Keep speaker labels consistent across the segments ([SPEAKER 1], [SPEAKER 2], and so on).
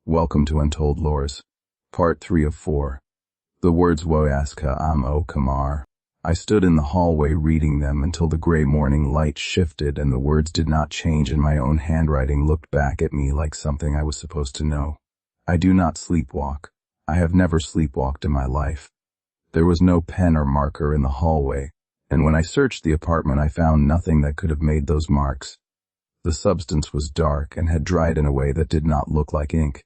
[SPEAKER 1] Welcome to Untold Lores. Part 3 of 4. The words Woyaska am Kamar. I stood in the hallway reading them until the gray morning light shifted and the words did not change and my own handwriting looked back at me like something I was supposed to know. I do not sleepwalk. I have never sleepwalked in my life. There was no pen or marker in the hallway, and when I searched the apartment I found nothing that could have made those marks. The substance was dark and had dried in a way that did not look like ink.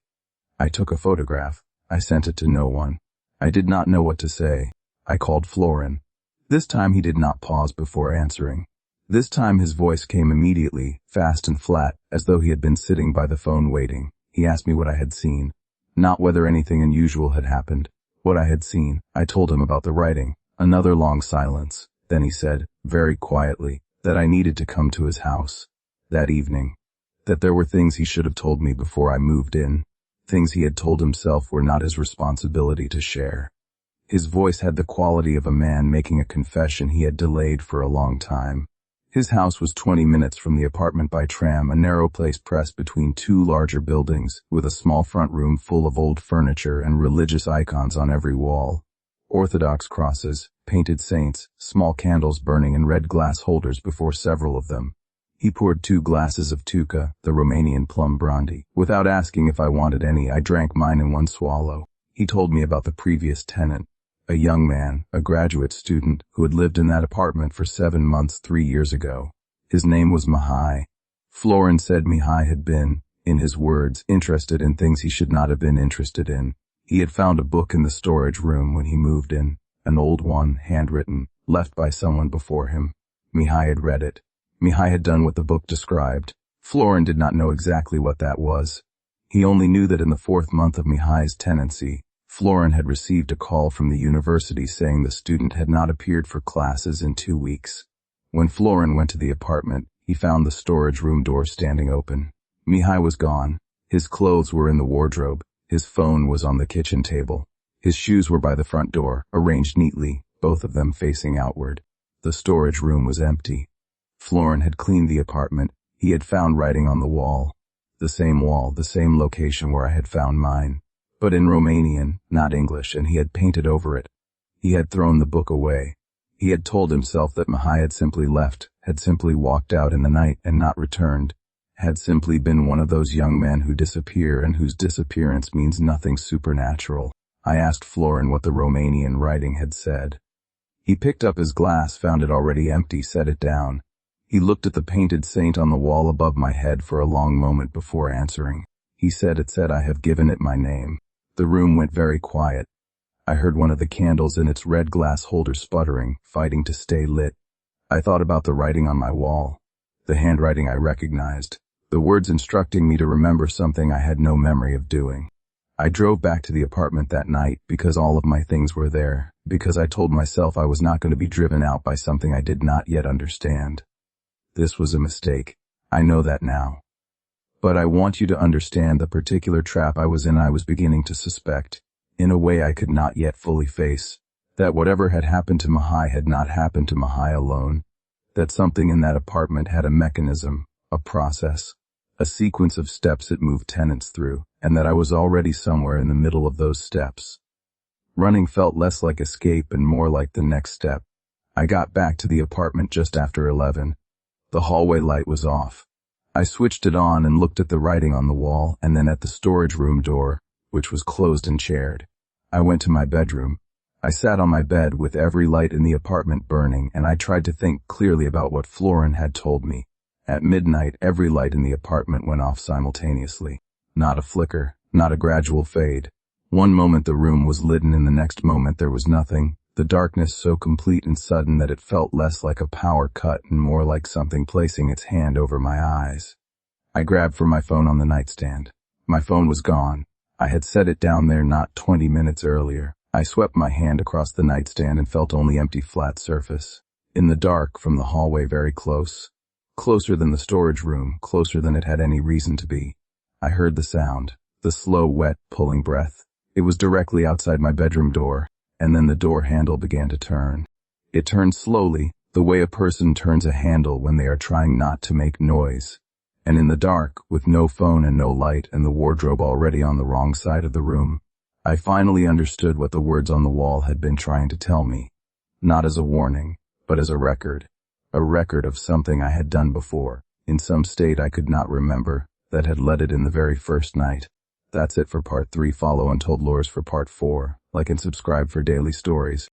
[SPEAKER 1] I took a photograph. I sent it to no one. I did not know what to say. I called Florin. This time he did not pause before answering. This time his voice came immediately, fast and flat, as though he had been sitting by the phone waiting. He asked me what I had seen. Not whether anything unusual had happened. What I had seen. I told him about the writing. Another long silence. Then he said, very quietly, that I needed to come to his house. That evening. That there were things he should have told me before I moved in. Things he had told himself were not his responsibility to share. His voice had the quality of a man making a confession he had delayed for a long time. His house was 20 minutes from the apartment by tram, a narrow place pressed between two larger buildings, with a small front room full of old furniture and religious icons on every wall. Orthodox crosses, painted saints, small candles burning in red glass holders before several of them. He poured 2 glasses of tuka, the Romanian plum brandy. Without asking if I wanted any, I drank mine in one swallow. He told me about the previous tenant, a young man, a graduate student, who had lived in that apartment for 7 months 3 years ago. His name was Mihai. Florin said Mihai had been, in his words, interested in things he should not have been interested in. He had found a book in the storage room when he moved in, an old one, handwritten, left by someone before him. Mihai had read it. Mihai had done what the book described. Florin did not know exactly what that was. He only knew that in the 4th month of Mihai's tenancy, Florin had received a call from the university saying the student had not appeared for classes in 2 weeks. When Florin went to the apartment, he found the storage room door standing open. Mihai was gone. His clothes were in the wardrobe. His phone was on the kitchen table. His shoes were by the front door, arranged neatly, both of them facing outward. The storage room was empty. Florin had cleaned the apartment. He had found writing on the wall. The same wall, the same location where I had found mine. But in Romanian, not English, and he had painted over it. He had thrown the book away. He had told himself that Mihai had simply left, had simply walked out in the night and not returned, had simply been one of those young men who disappear and whose disappearance means nothing supernatural. I asked Florin what the Romanian writing had said. He picked up his glass, found it already empty, set it down. He looked at the painted saint on the wall above my head for a long moment before answering. He said it said, I have given it my name. The room went very quiet. I heard one of the candles in its red glass holder sputtering, fighting to stay lit. I thought about the writing on my wall. The handwriting I recognized. The words instructing me to remember something I had no memory of doing. I drove back to the apartment that night because all of my things were there, because I told myself I was not going to be driven out by something I did not yet understand. This was a mistake. I know that now. But I want you to understand the particular trap I was in. I was beginning to suspect, in a way I could not yet fully face, that whatever had happened to Mihai had not happened to Mihai alone, that something in that apartment had a mechanism, a process, a sequence of steps it moved tenants through, and that I was already somewhere in the middle of those steps. Running felt less like escape and more like the next step. I got back to the apartment just after 11. The hallway light was off. I switched it on and looked at the writing on the wall and then at the storage room door, which was closed and chained. I went to my bedroom. I sat on my bed with every light in the apartment burning and I tried to think clearly about what Florin had told me. At midnight, every light in the apartment went off simultaneously. Not a flicker, not a gradual fade. One moment the room was lit and in the next moment there was nothing. The darkness so complete and sudden that it felt less like a power cut and more like something placing its hand over my eyes. I grabbed for my phone on the nightstand. My phone was gone. I had set it down there not 20 minutes earlier. I swept my hand across the nightstand and felt only empty flat surface. In the dark, from the hallway very close. Closer than the storage room, closer than it had any reason to be. I heard the sound, the slow, wet, pulling breath. It was directly outside my bedroom door. And then the door handle began to turn. It turned slowly, the way a person turns a handle when they are trying not to make noise. And in the dark, with no phone and no light and the wardrobe already on the wrong side of the room, I finally understood what the words on the wall had been trying to tell me. Not as a warning, but as a record of something I had done before, in some state I could not remember, that had led it in the very first night. That's it for part 3. Follow Untold Lores for part 4. Like and subscribe for daily stories.